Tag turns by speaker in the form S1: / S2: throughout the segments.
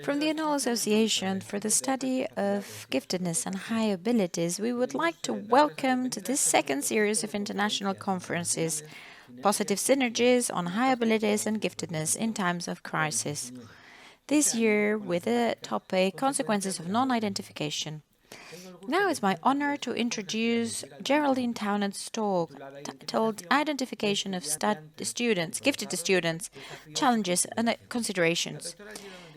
S1: From the Annual Association for the Study of Giftedness and High Abilities, we would like to welcome to this second series of international conferences, Positive Synergies on High Abilities and Giftedness in Times of Crisis. This year with the topic Consequences of Non-Identification. Now it's my honor to introduce Geraldine Townend's talk titled Identification of Students, Gifted Students, Challenges and Considerations.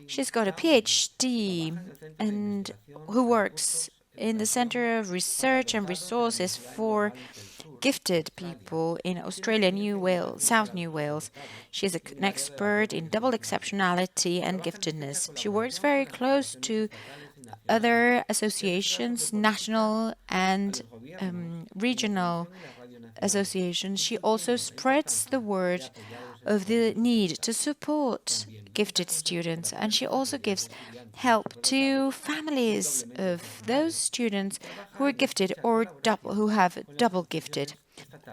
S1: She's got a PhD and who works in the Center of Research and Resources for Gifted People in Australia, South New Wales. She's an expert in double exceptionality and giftedness. She works very close to other associations, national and regional associations. She also spreads the word of the need to support gifted students, and she also gives help to families of those students who are gifted or who have double gifted.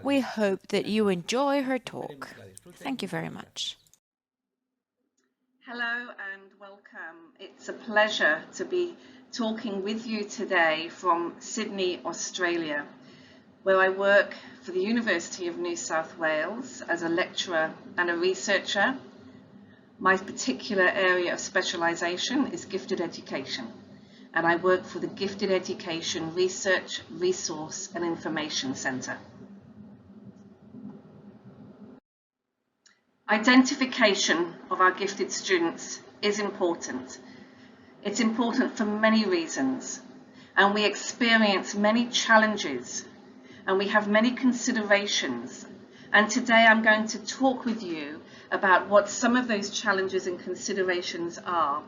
S1: We hope that you enjoy her talk. Thank you very much.
S2: Hello and welcome. It's a pleasure to be talking with you today from Sydney, Australia, where I work for the University of New South Wales as a lecturer and a researcher. My particular area of specialisation is gifted education, and I work for the Gifted Education Research, Resource and Information Centre. Identification of our gifted students is important. It's important for many reasons, and we experience many challenges, and we have many considerations. And today I'm going to talk with you about what some of those challenges and considerations are,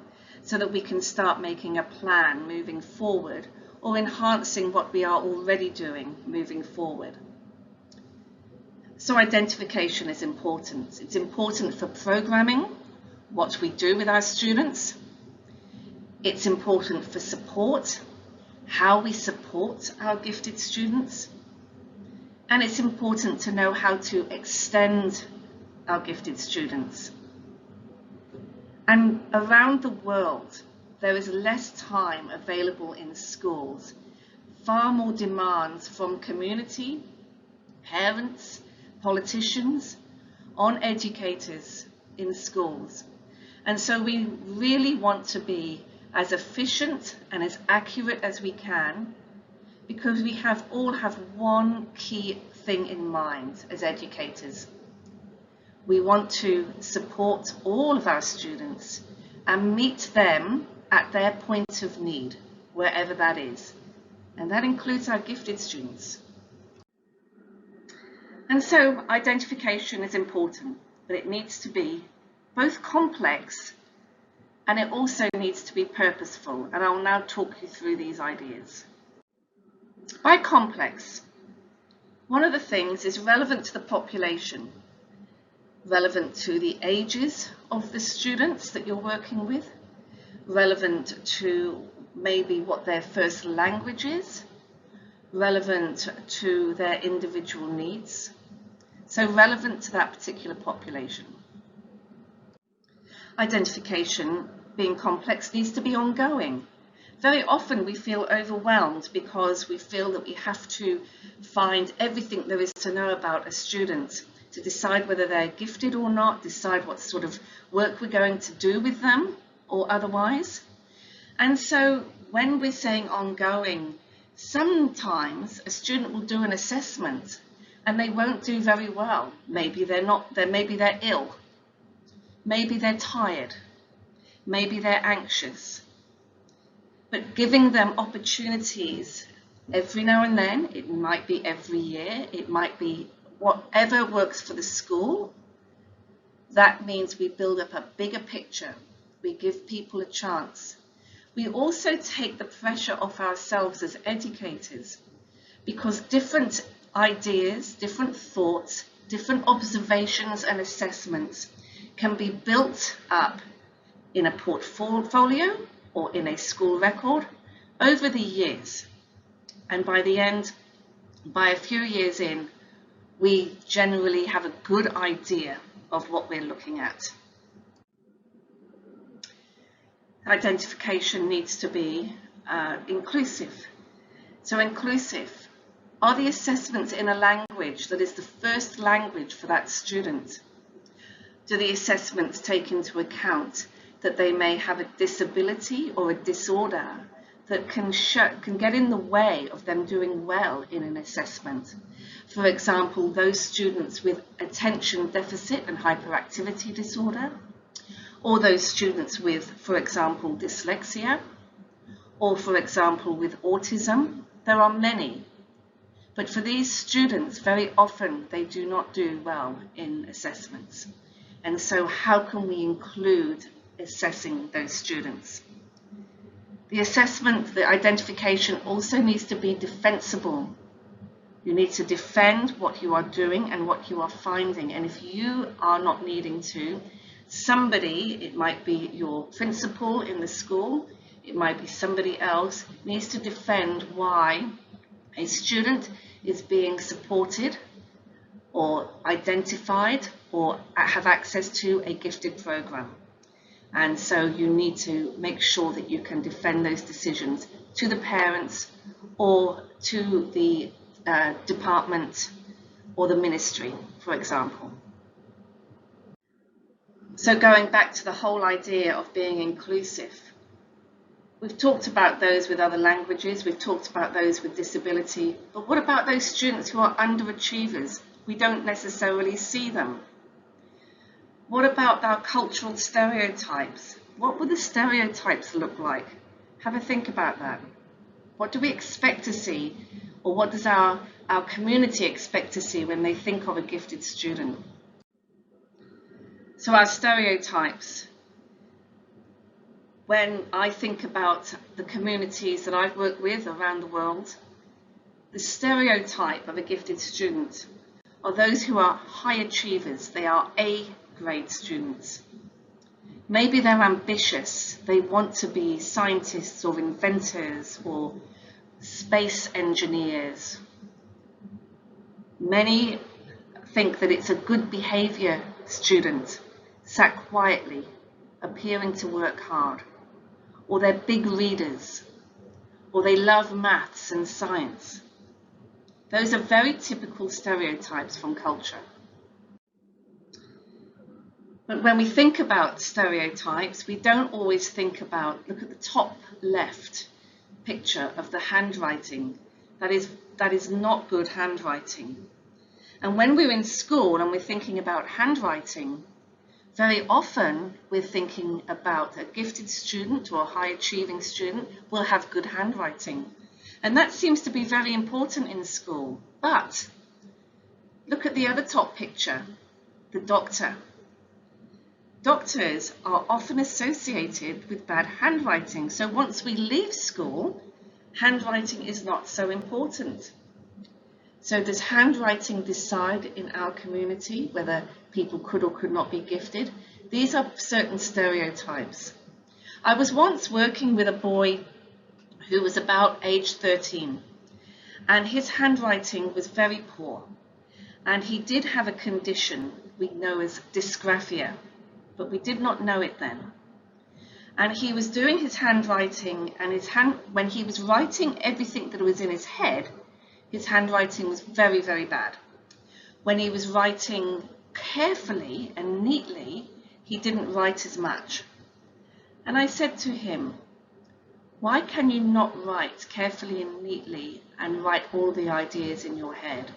S2: so that we can start making a plan moving forward or enhancing what we are already doing moving forward. So identification is important. It's important for programming, what we do with our students. It's important for support, how we support our gifted students. And it's important to know how to extend our gifted students. And around the world, there is less time available in schools, far more demands from community, parents, politicians, on educators in schools. And so we really want to be as efficient and as accurate as we can, because we all have one key thing in mind as educators. We want to support all of our students and meet them at their point of need, wherever that is. And that includes our gifted students. And so identification is important, but it needs to be both complex and it also needs to be purposeful. And I'll now talk you through these ideas. By complex, one of the things is relevant to the population, relevant to the ages of the students that you're working with, relevant to maybe what their first language is, relevant to their individual needs, so relevant to that particular population. Identification, being complex, needs to be ongoing. Very often we feel overwhelmed because we feel that we have to find everything there is to know about a student to decide whether they're gifted or not, decide what sort of work we're going to do with them or otherwise. And so when we're saying ongoing, sometimes a student will do an assessment and they won't do very well. Maybe maybe they're ill, maybe they're tired, maybe they're anxious. But giving them opportunities every now and then, it might be every year, it might be whatever works for the school, that means we build up a bigger picture. We give people a chance. We also take the pressure off ourselves as educators, because different ideas, different thoughts, different observations and assessments can be built up in a portfolio or in a school record over the years. And by the end, by a few years in, we generally have a good idea of what we're looking at. Identification needs to be inclusive. So inclusive. Are the assessments in a language that is the first language for that student? Do the assessments take into account that they may have a disability or a disorder that can get in the way of them doing well in an assessment? For example, those students with attention deficit and hyperactivity disorder, or those students with, for example, dyslexia, or for example, with autism. There are many. But for these students, very often they do not do well in assessments. And so how can we include assessing those students? The assessment, the identification also needs to be defensible. You need to defend what you are doing and what you are finding. And if you are not needing to, somebody, it might be your principal in the school, it might be somebody else, needs to defend why a student is being supported or identified or have access to a gifted program. And so you need to make sure that you can defend those decisions to the parents or to the department or the ministry, for example. So going back to the whole idea of being inclusive, we've talked about those with other languages, we've talked about those with disability, but what about those students who are underachievers? We don't necessarily see them. What about our cultural stereotypes? What would the stereotypes look like? Have a think about that. What do we expect to see, or what does our community expect to see when they think of a gifted student? So our stereotypes. When I think about the communities that I've worked with around the world, the stereotype of a gifted student are those who are high achievers. They are A-grade students. Maybe they're ambitious. They want to be scientists or inventors or space engineers. Many think that it's a good behavior student, sat quietly, appearing to work hard, or they're big readers, or they love maths and science. Those are very typical stereotypes from culture. But when we think about stereotypes, we don't always think about, look at the top left picture of the handwriting. That is not good handwriting. And when we're in school and we're thinking about handwriting, very often we're thinking about a gifted student or a high achieving student will have good handwriting. And that seems to be very important in school. But look at the other top picture, the doctor. Doctors are often associated with bad handwriting. So once we leave school, handwriting is not so important. So does handwriting decide in our community whether people could or could not be gifted? These are certain stereotypes. I was once working with a boy who was about age 13, and his handwriting was very poor. And he did have a condition we know as dysgraphia, but we did not know it then. And he was doing his handwriting, and when he was writing everything that was in his head, his handwriting was very, very bad. When he was writing carefully and neatly, he didn't write as much. And I said to him, why can you not write carefully and neatly and write all the ideas in your head?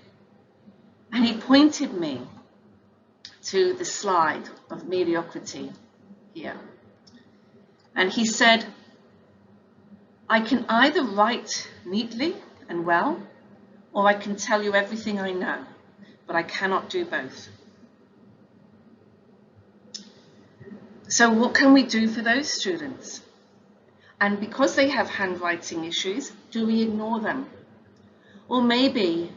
S2: And he pointed me to the slide of mediocrity here. And he said, I can either write neatly and well, or I can tell you everything I know, but I cannot do both. So what can we do for those students? And because they have handwriting issues, do we ignore them? Or maybe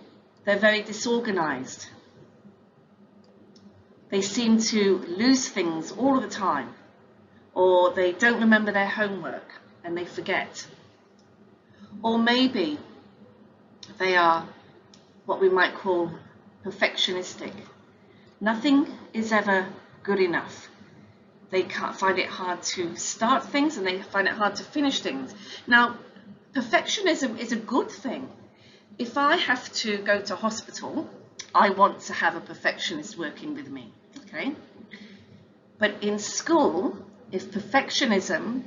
S2: they're very disorganized. They seem to lose things all of the time, or they don't remember their homework and they forget. Or maybe they are what we might call perfectionistic. Nothing is ever good enough. They can't find it hard to start things, and they find it hard to finish things. Now, perfectionism is a good thing. If I have to go to hospital, I want to have a perfectionist working with me, okay? But in school, if perfectionism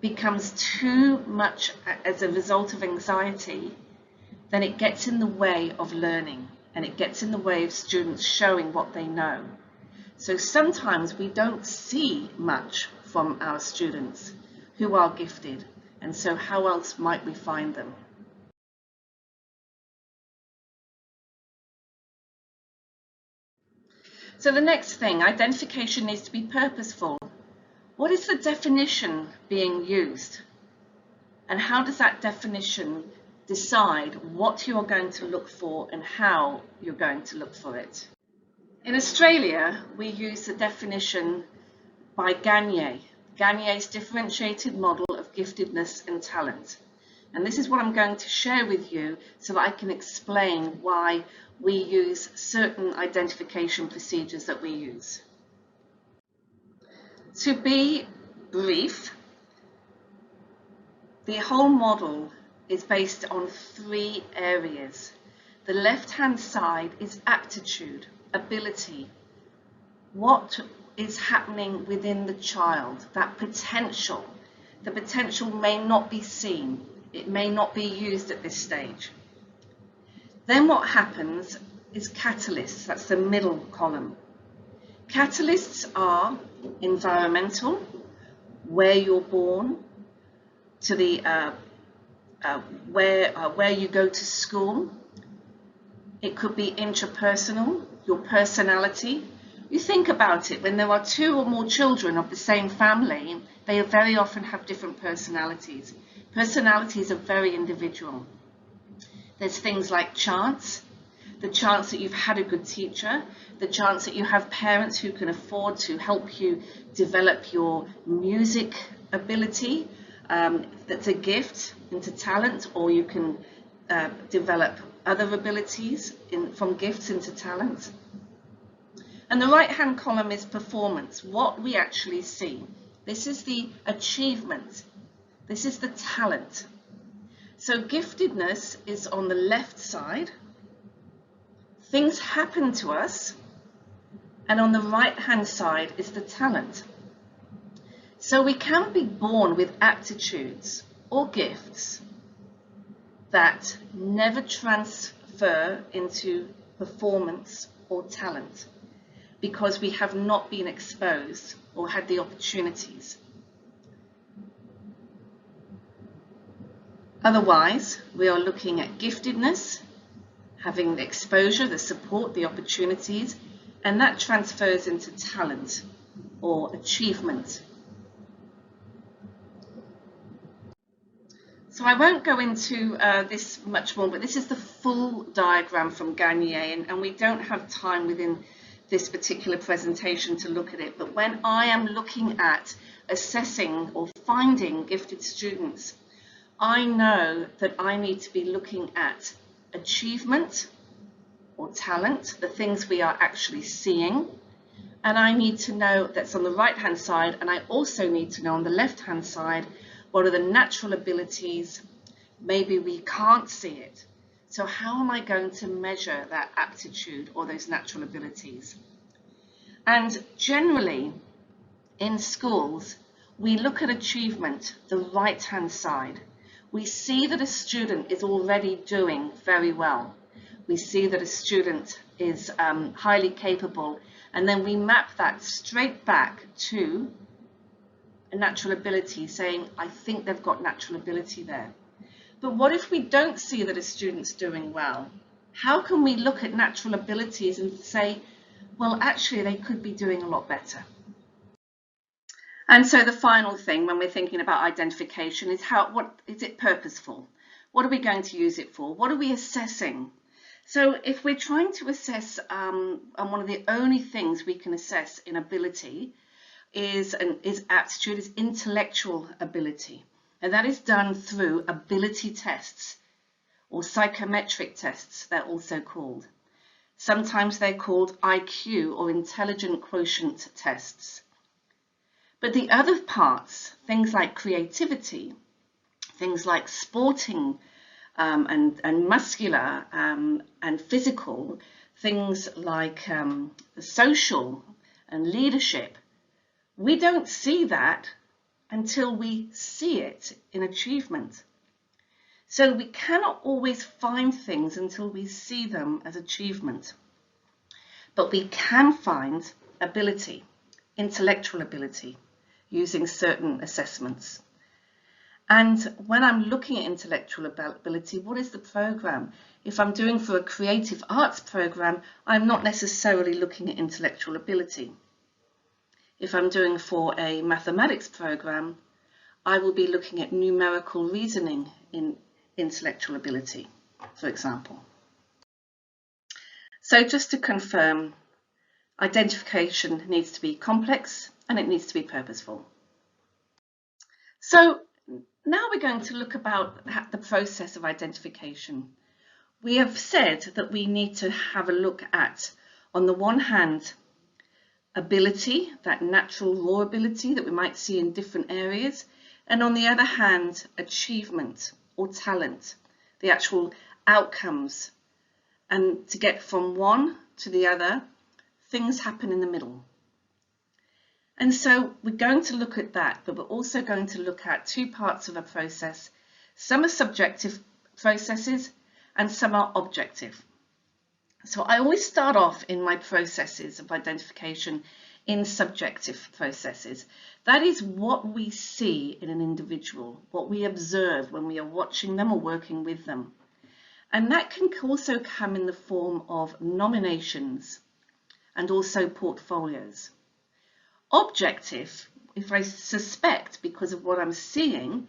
S2: becomes too much as a result of anxiety, then it gets in the way of learning, and it gets in the way of students showing what they know. So sometimes we don't see much from our students who are gifted, and so how else might we find them? So the next thing, identification needs to be purposeful. What is the definition being used? And how does that definition decide what you're going to look for and how you're going to look for it? In Australia, we use the definition by Gagne, Gagne's differentiated model of giftedness and talent. And this is what I'm going to share with you so that I can explain why we use certain identification procedures that we use. To be brief, the whole model is based on 3 areas. The left-hand side is aptitude, ability. What is happening within the child, that potential. The potential may not be seen. It may not be used at this stage. Then what happens is catalysts. That's the middle column. Catalysts are environmental, where you're born, to the where you go to school. It could be interpersonal, your personality. You think about it, when there are 2 or more children of the same family, they very often have different personalities. Personalities are very individual. There's things like chance, the chance that you've had a good teacher, the chance that you have parents who can afford to help you develop your music ability. That's a gift into talent, or you can develop other abilities from gifts into talent. And the right-hand column is performance, what we actually see. This is the achievement. This is the talent. So giftedness is on the left side. Things happen to us. And on the right-hand side is the talent. So we can be born with aptitudes or gifts that never transfer into performance or talent because we have not been exposed or had the opportunities. Otherwise, we are looking at giftedness, having the exposure, the support, the opportunities, and that transfers into talent or achievement. So I won't go into this much more, but this is the full diagram from Gagne, and we don't have time within this particular presentation to look at it. But when I am looking at assessing or finding gifted students, I know that I need to be looking at achievement or talent, the things we are actually seeing, and I need to know that's on the right-hand side, and I also need to know on the left-hand side what are the natural abilities. Maybe we can't see it. So how am I going to measure that aptitude or those natural abilities? And generally, in schools, we look at achievement, the right-hand side. We see that a student is already doing very well. We see that a student is highly capable, and then we map that straight back to a natural ability, saying, I think they've got natural ability there. But what if we don't see that a student's doing well? How can we look at natural abilities and say, well, actually, they could be doing a lot better? And so the final thing when we're thinking about identification is what is it purposeful? What are we going to use it for? What are we assessing? So if we're trying to assess, and one of the only things we can assess in ability is aptitude, is intellectual ability. And that is done through ability tests or psychometric tests, they're also called. Sometimes they're called IQ or intelligent quotient tests. But the other parts, things like creativity, things like sporting and muscular and physical, things like social and leadership, we don't see that until we see it in achievement. So we cannot always find things until we see them as achievement. But we can find ability, intellectual ability, using certain assessments. And when I'm looking at intellectual ability, what is the program? If I'm doing for a creative arts program, I'm not necessarily looking at intellectual ability. If I'm doing for a mathematics program, I will be looking at numerical reasoning in intellectual ability, for example. So just to confirm, identification needs to be complex and it needs to be purposeful. So now we're going to look about the process of identification. We have said that we need to have a look at, on the one hand, ability, that natural raw ability that we might see in different areas, and on the other hand, achievement or talent, the actual outcomes. And to get from one to the other, things happen in the middle. And so we're going to look at that, but we're also going to look at two parts of a process. Some are subjective processes and some are objective. So I always start off in my processes of identification in subjective processes. That is what we see in an individual, what we observe when we are watching them or working with them. And that can also come in the form of nominations and also portfolios. Objective, if I suspect, because of what I'm seeing,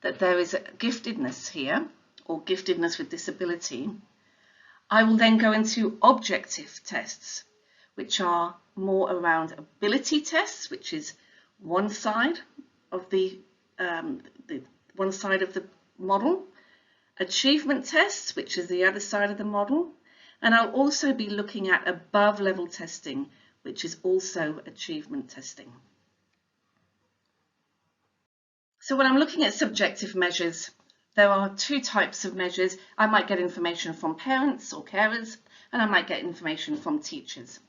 S2: that there is a giftedness here, or giftedness with disability, I will then go into objective tests, which are more around ability tests, which is one side of the model, achievement tests, which is the other side of the model, and I'll also be looking at above level testing, which is also achievement testing. So when I'm looking at subjective measures, there are two types of measures. I might get information from parents or carers, and I might get information from teachers.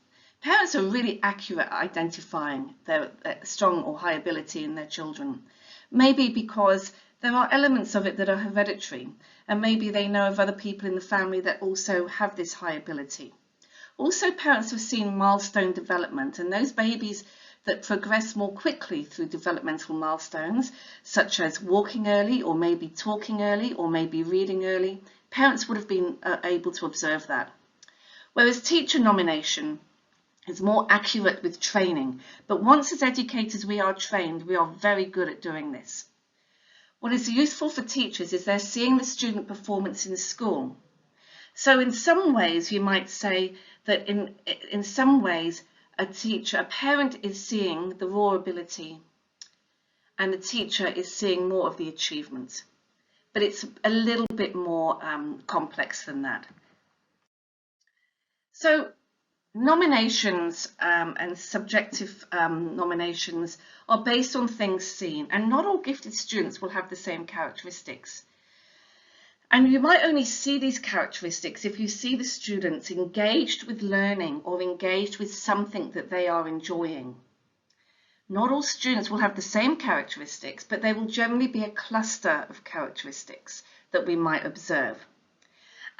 S2: Parents are really accurate at identifying their strong or high ability in their children. Maybe because there are elements of it that are hereditary, and maybe they know of other people in the family that also have this high ability. Also, parents have seen milestone development, and those babies that progress more quickly through developmental milestones, such as walking early, or maybe talking early, or maybe reading early, parents would have been able to observe that. Whereas teacher nomination is more accurate with training, but once as educators we are trained, we are very good at doing this. What is useful for teachers is they're seeing the student performance in school. So in some ways you might say that in some ways a parent is seeing the raw ability and the teacher is seeing more of the achievement. But it's a little bit more complex than that. So nominations and subjective nominations are based on things seen, and not all gifted students will have the same characteristics. And you might only see these characteristics if you see the students engaged with learning or engaged with something that they are enjoying. Not all students will have the same characteristics, but there will generally be a cluster of characteristics that we might observe.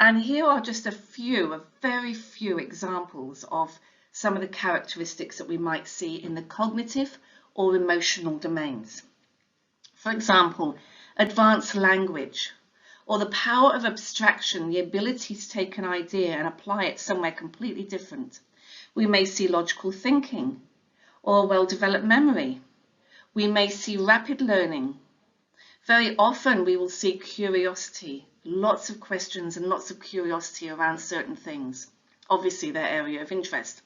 S2: And here are just a very few examples of some of the characteristics that we might see in the cognitive or emotional domains. For example, advanced language, or the power of abstraction, the ability to take an idea and apply it somewhere completely different. We may see logical thinking, or well-developed memory. We may see rapid learning. Very often we will see curiosity, lots of questions and lots of curiosity around certain things, obviously their area of interest.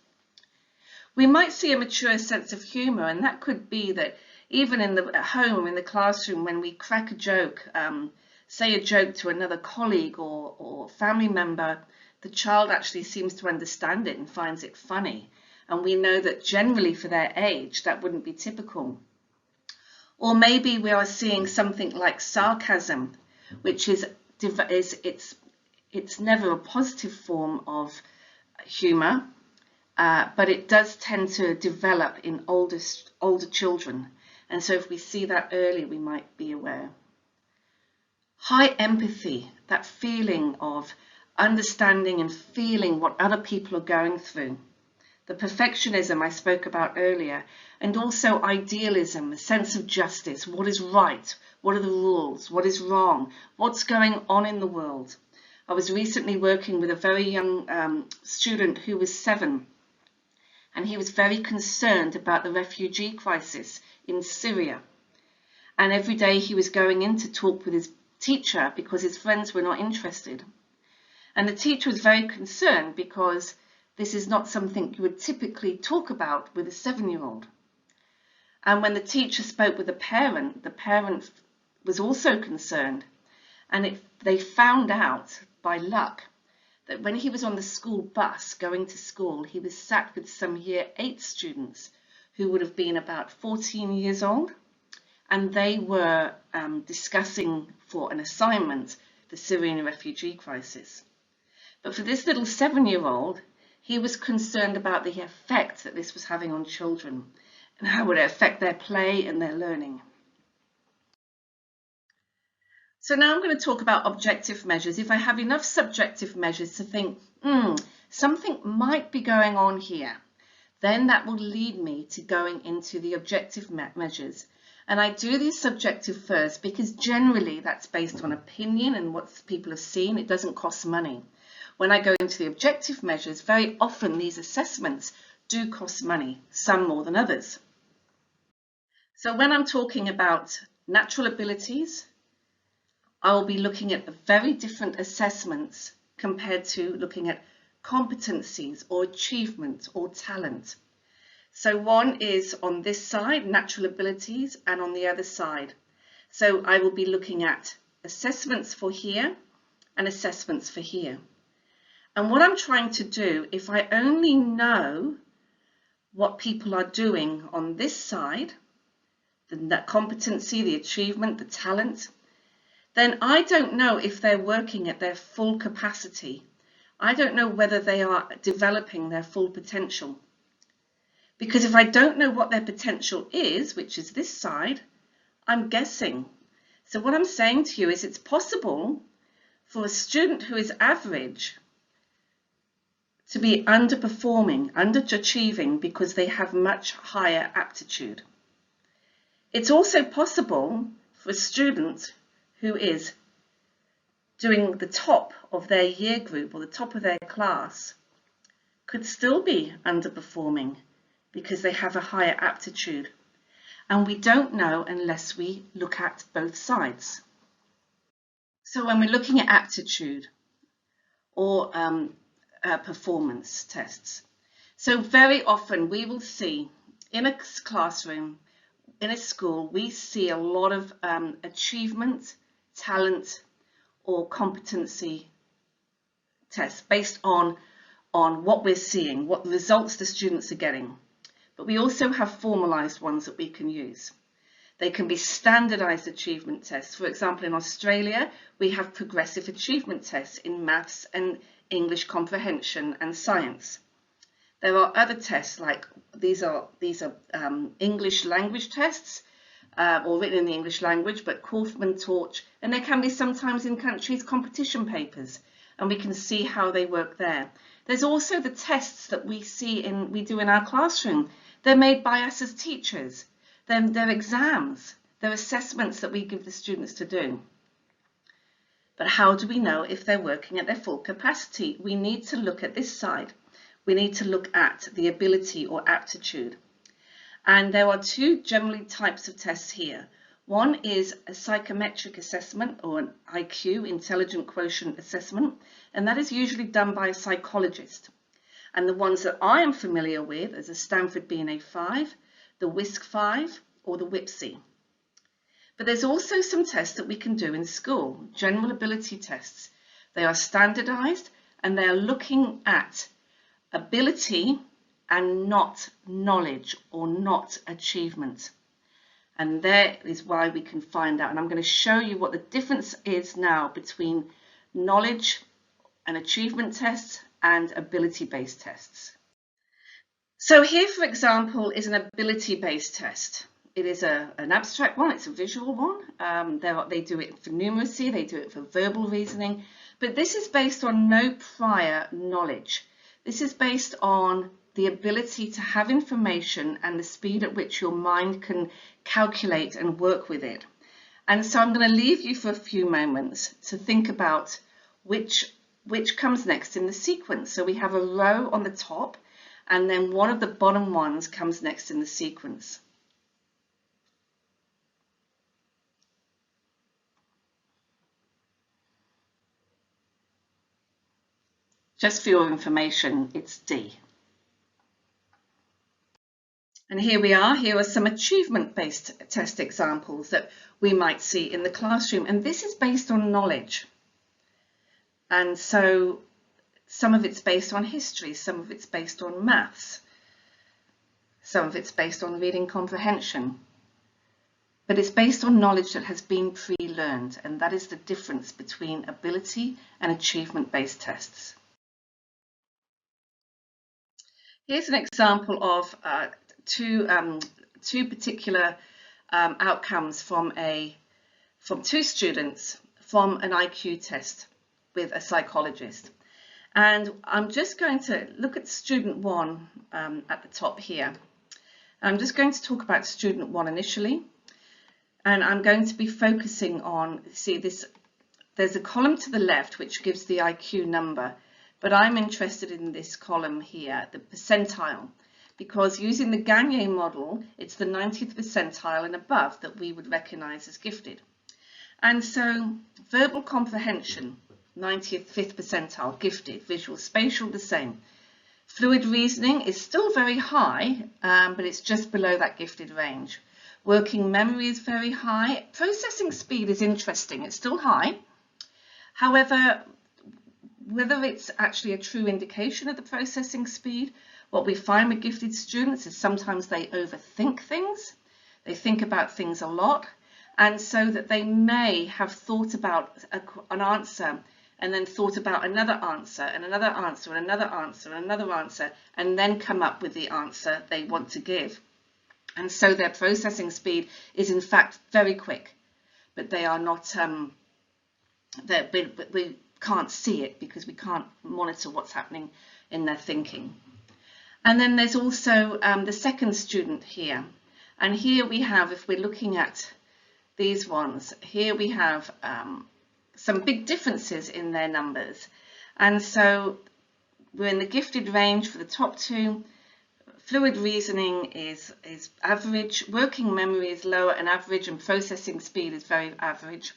S2: We might see a mature sense of humour, and that could be that even at home, in the classroom, when we crack a joke, say a joke to another colleague or family member, the child actually seems to understand it and finds it funny. And we know that generally for their age, that wouldn't be typical. Or maybe we are seeing something like sarcasm, which is it's never a positive form of humour, but it does tend to develop in older children. And so if we see that early, we might be aware. High empathy, that feeling of understanding and feeling what other people are going through. The perfectionism I spoke about earlier, and also idealism, a sense of justice. What is right? What are the rules? What is wrong? What's going on in the world? I was recently working with a very young student who was 7, and he was very concerned about the refugee crisis in Syria. And every day he was going in to talk with his teacher because his friends were not interested. And the teacher was very concerned because this is not something you would typically talk about with a 7-year-old. And when the teacher spoke with the parent was also concerned. And they found out by luck that when he was on the school bus going to school, he was sat with some year 8 students who would have been about 14 years old. And they were discussing for an assignment the Syrian refugee crisis. But for this little 7-year-old, he was concerned about the effect that this was having on children and how it would affect their play and their learning. So now I'm going to talk about objective measures. If I have enough subjective measures to think, something might be going on here, then that will lead me to going into the objective measures. And I do these subjective first because generally that's based on opinion and what people have seen. It doesn't cost money. When I go into the objective measures, very often these assessments do cost money, some more than others. So when I'm talking about natural abilities, I will be looking at very different assessments compared to looking at competencies or achievement or talent. So one is on this side, natural abilities, and on the other side. So I will be looking at assessments for here and assessments for here. And what I'm trying to do, if I only know what people are doing on this side, the competency, the achievement, the talent, then I don't know if they're working at their full capacity. I don't know whether they are developing their full potential. Because if I don't know what their potential is, which is this side, I'm guessing. So what I'm saying to you is it's possible for a student who is average to be underperforming, underachieving because they have much higher aptitude. It's also possible for a student who is doing the top of their year group or the top of their class could still be underperforming because they have a higher aptitude. And we don't know unless we look at both sides. So when we're looking at aptitude or performance tests, so very often we will see in a classroom, in a school, we see a lot of achievement, talent, or competency tests based on what we're seeing, what results the students are getting. But we also have formalized ones that we can use. They can be standardized achievement tests. For example, in Australia, we have progressive achievement tests in maths and English comprehension and science. There are other tests like these are English language tests or written in the English language, but Kaufman taught, and there can be sometimes in countries competition papers, and we can see how they work there. There's also the tests that we do in our classroom. They're made by us as teachers. They're exams. They're assessments that we give the students to do. But how do we know if they're working at their full capacity? We need to look at this side. We need to look at the ability or aptitude. And there are two generally types of tests here. One is a psychometric assessment or an IQ, intelligent quotient assessment, and that is usually done by a psychologist. And the ones that I am familiar with is the Stanford BNA-5, the WISC-5, or the WIPSI. But there's also some tests that we can do in school, general ability tests. They are standardized and they are looking at ability and not knowledge or not achievement. And there is why we can find out. And I'm going to show you what the difference is now between knowledge and achievement tests and ability-based tests. So here, for example, is an ability-based test. It is an abstract one, it's a visual one. They do it for numeracy, they do it for verbal reasoning, but this is based on no prior knowledge. This is based on the ability to have information and the speed at which your mind can calculate and work with it. And so I'm going to leave you for a few moments to think about which comes next in the sequence. So we have a row on the top, and then one of the bottom ones comes next in the sequence. Just for your information, it's D. And here we are. Here are some achievement-based test examples that we might see in the classroom. And this is based on knowledge. And so some of it's based on history, some of it's based on maths, some of it's based on reading comprehension. But it's based on knowledge that has been pre-learned, and that is the difference between ability and achievement-based tests. Here's an example of two particular outcomes from two students from an IQ test with a psychologist. And I'm just going to look at student one at the top here. I'm just going to talk about student one initially, and I'm going to be focusing on, see this, there's a column to the left which gives the IQ number, but I'm interested in this column here, the percentile, because using the Gagne model, it's the 90th percentile and above that we would recognize as gifted. And so verbal comprehension, 95th percentile, gifted. Visual spatial, the same. Fluid reasoning is still very high, but it's just below that gifted range. Working memory is very high. Processing speed is interesting. It's still high. However, whether it's actually a true indication of the processing speed, what we find with gifted students is sometimes they overthink things. They think about things a lot, and so that they may have thought about an answer and then thought about another answer and another answer and another answer and another answer, and then come up with the answer they want to give. And so their processing speed is in fact very quick, but they are not, we can't see it because we can't monitor what's happening in their thinking. And then there's also the second student here. And here we have, if we're looking at these ones, here we have some big differences in their numbers. And so we're in the gifted range for the top two. Fluid reasoning is average, working memory is lower and average, and processing speed is very average.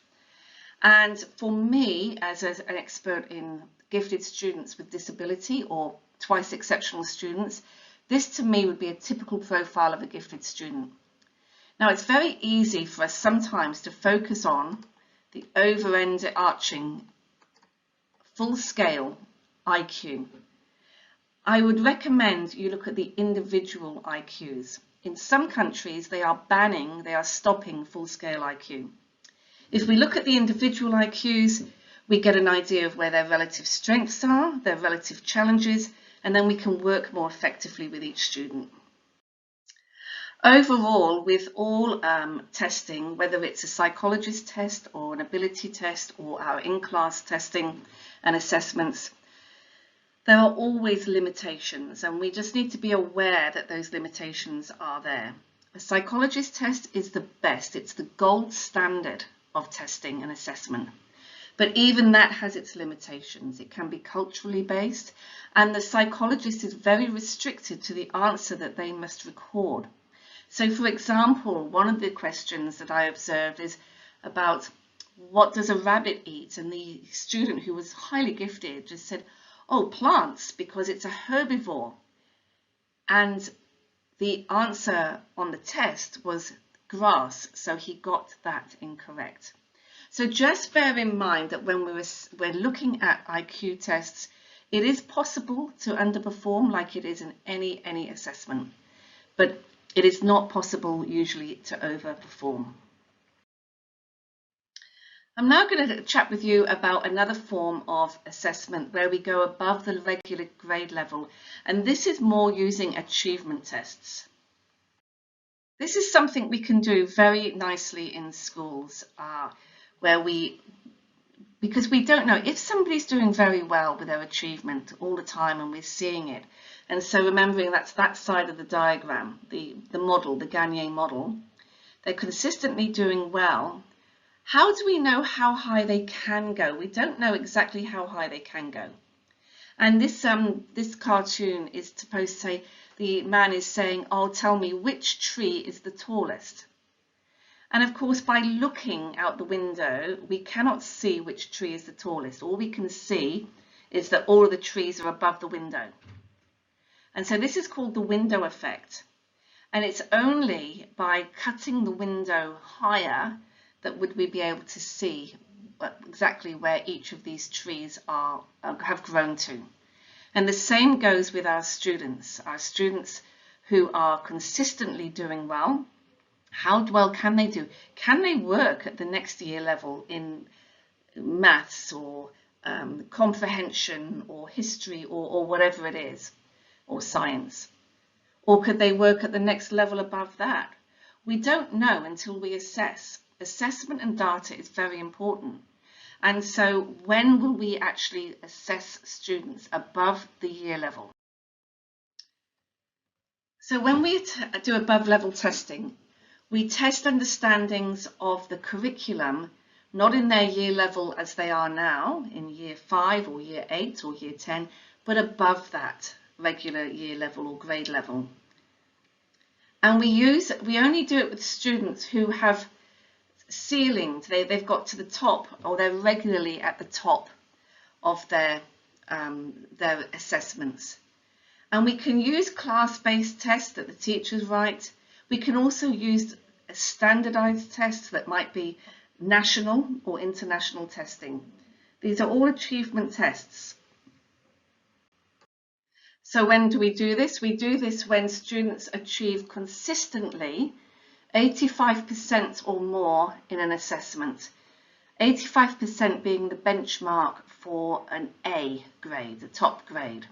S2: And for me, as an expert in gifted students with disability or twice exceptional students, this to me would be a typical profile of a gifted student. Now, it's very easy for us sometimes to focus on the overarching full-scale IQ. I would recommend you look at the individual IQs. In some countries, they are stopping full-scale IQ. If we look at the individual IQs, we get an idea of where their relative strengths are, their relative challenges, and then we can work more effectively with each student. Overall, with all testing, whether it's a psychologist test or an ability test or our in-class testing and assessments, there are always limitations, and we just need to be aware that those limitations are there. A psychologist test is the best. It's the gold standard of testing and assessment. But even that has its limitations. It can be culturally based, and the psychologist is very restricted to the answer that they must record. So, for example, one of the questions that I observed is about what does a rabbit eat? And the student, who was highly gifted, just said, oh, plants, because it's a herbivore. And the answer on the test was grass, so he got that incorrect. So just bear in mind that when we're looking at IQ tests, it is possible to underperform like it is in any assessment. But It is not possible usually to overperform. I'm now going to chat with you about another form of assessment where we go above the regular grade level, and this is more using achievement tests. This is something we can do very nicely in schools where because we don't know if somebody's doing very well with their achievement all the time and we're seeing it. And so remembering that's that side of the diagram, the model, the Gagne model, they're consistently doing well. How do we know how high they can go? We don't know exactly how high they can go. And this cartoon is supposed to say, the man is saying, oh, tell me which tree is the tallest. And of course, by looking out the window, we cannot see which tree is the tallest. All we can see is that all of the trees are above the window. And so this is called the window effect. And it's only by cutting the window higher that would we be able to see exactly where each of these trees have grown to. And the same goes with our students who are consistently doing well. How well can they do? Can they work at the next year level in maths or comprehension or history or whatever it is, or science? Or could they work at the next level above that? We don't know until we assess. Assessment and data is very important. And so when will we actually assess students above the year level? So when we do above level testing, we test understandings of the curriculum, not in their year level as they are now, in year 5 or year 8 or year 10, but above that regular year level or grade level. And we only do it with students who have ceilings, they've got to the top, or they're regularly at the top of their assessments. And we can use class-based tests that the teachers write. We can also use a standardized test that might be national or international testing. These are all achievement tests. So when do we do this? We do this when students achieve consistently 85% or more in an assessment. 85% being the benchmark for an A grade, the top grade.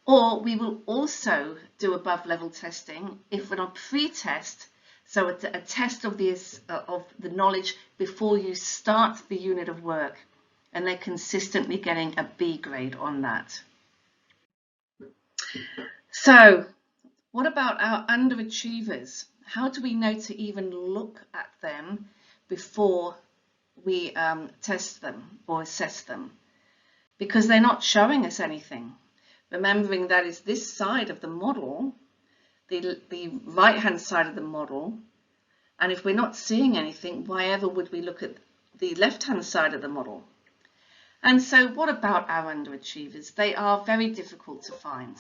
S2: Or we will also do above level testing if on a pre-test, so a test of the knowledge before you start the unit of work, and they're consistently getting a B grade on that. So what about our underachievers? How do we know to even look at them before we test them or assess them? Because they're not showing us anything. Remembering that is this side of the model, the right-hand side of the model, and if we're not seeing anything, why ever would we look at the left-hand side of the model? And so what about our underachievers? They are very difficult to find.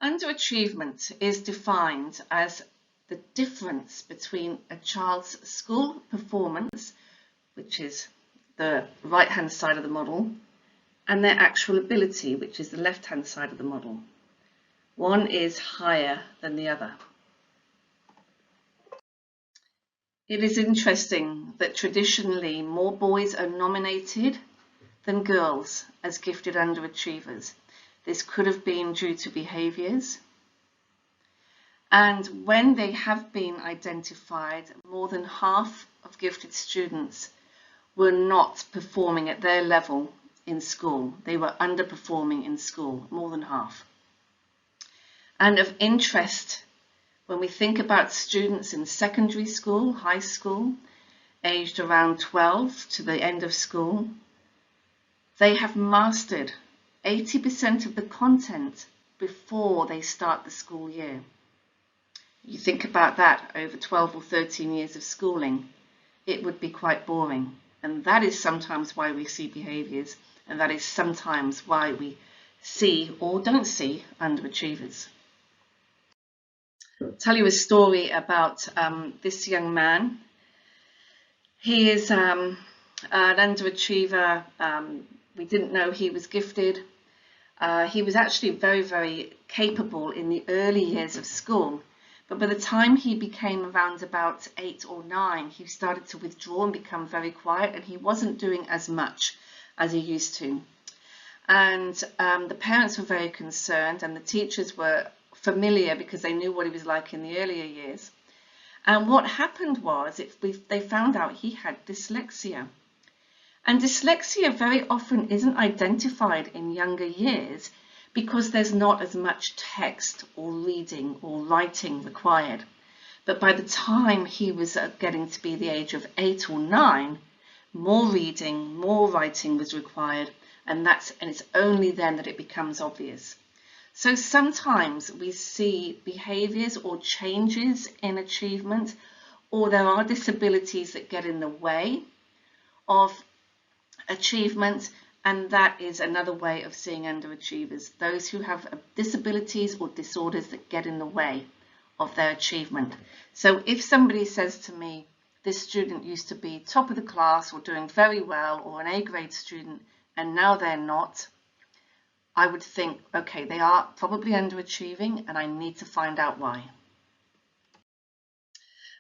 S2: Underachievement is defined as the difference between a child's school performance, which is the right-hand side of the model, and their actual ability, which is the left-hand side of the model. One is higher than the other. It is interesting that traditionally more boys are nominated than girls as gifted underachievers. This could have been due to behaviours. And when they have been identified, more than half of gifted students were not performing at their level in school. They were underperforming in school, more than half. And of interest, when we think about students in secondary school, high school, aged around 12 to the end of school, they have mastered 80% of the content before they start the school year. You think about that over 12 or 13 years of schooling, it would be quite boring. And that is sometimes why we see behaviours, and that is sometimes why we see or don't see underachievers. I'll tell you a story about this young man. He is an underachiever. We didn't know he was gifted. He was actually very, very capable in the early years of school, but by the time he became around about 8 or 9, he started to withdraw and become very quiet, and he wasn't doing as much as he used to. And the parents were very concerned, and the teachers were familiar because they knew what he was like in the earlier years. And what happened was they found out he had dyslexia. And dyslexia very often isn't identified in younger years because there's not as much text or reading or writing required. But by the time he was getting to be the age of 8 or 9, more reading, more writing was required, and it's only then that it becomes obvious. So sometimes we see behaviors or changes in achievement, or there are disabilities that get in the way of achievement, and that is another way of seeing underachievers, those who have disabilities or disorders that get in the way of their achievement. So if somebody says to me, this student used to be top of the class or doing very well or an A-grade student and now they're not, I would think, okay, they are probably underachieving and I need to find out why.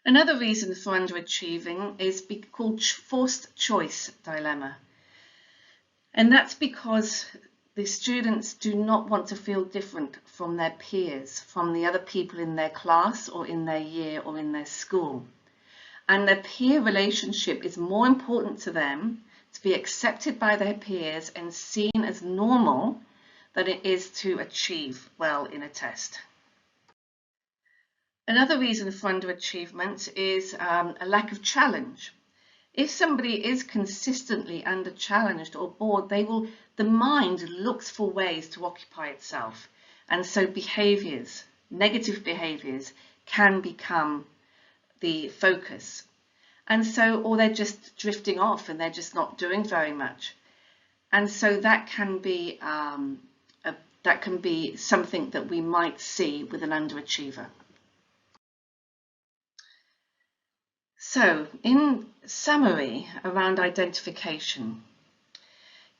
S2: Another reason for underachieving is called forced choice dilemma. And that's because the students do not want to feel different from their peers, from the other people in their class or in their year or in their school. And their peer relationship is more important to them to be accepted by their peers and seen as normal than it is to achieve well in a test. Another reason for underachievement is a lack of challenge. If somebody is consistently under-challenged or bored, the mind looks for ways to occupy itself. And so behaviors, negative behaviors, can become the focus. And so, or they're just drifting off and they're just not doing very much. And so that can be something that we might see with an underachiever. So, in summary around identification,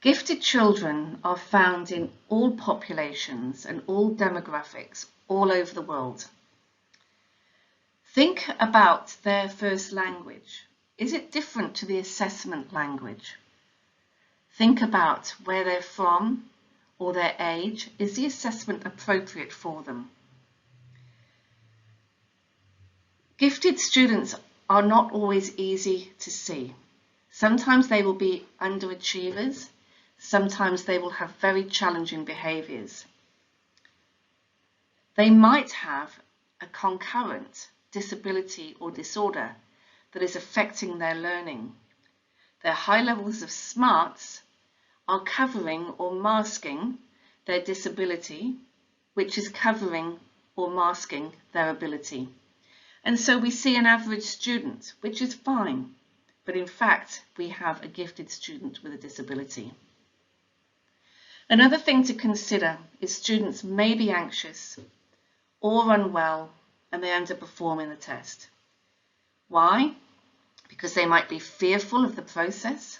S2: gifted children are found in all populations and all demographics all over the world. Think about their first language. Is it different to the assessment language? Think about where they're from or their age. Is the assessment appropriate for them? Gifted students are not always easy to see. Sometimes they will be underachievers. Sometimes they will have very challenging behaviors. They might have a concurrent disability or disorder that is affecting their learning. Their high levels of smarts are covering or masking their disability, which is covering or masking their ability. And so we see an average student, which is fine, but in fact, we have a gifted student with a disability. Another thing to consider is students may be anxious or unwell and they underperform in the test. Why? Because they might be fearful of the process.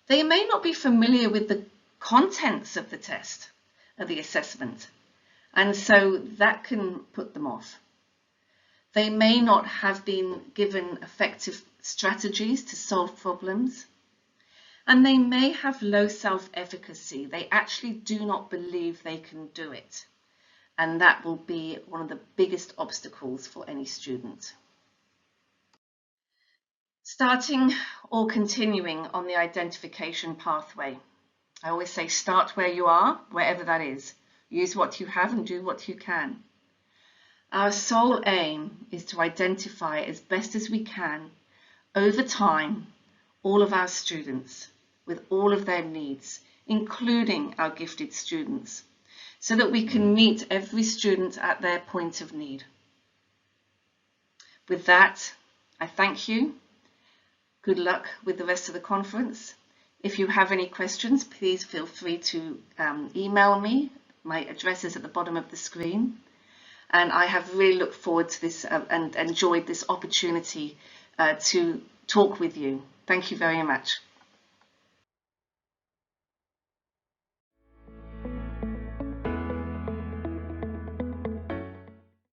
S2: They may not be familiar with the contents of the test, of the assessment, and so that can put them off. They may not have been given effective strategies to solve problems, and they may have low self-efficacy. They actually do not believe they can do it, and that will be one of the biggest obstacles for any student. Starting or continuing on the identification pathway. I always say start where you are, wherever that is. Use what you have and do what you can. Our sole aim is to identify as best as we can, over time, all of our students with all of their needs, including our gifted students, so that we can meet every student at their point of need. With that, I thank you. Good luck with the rest of the conference. If you have any questions, please feel free to email me. My address is at the bottom of the screen. And I have really looked forward to this and enjoyed this opportunity to talk with you. Thank you very much.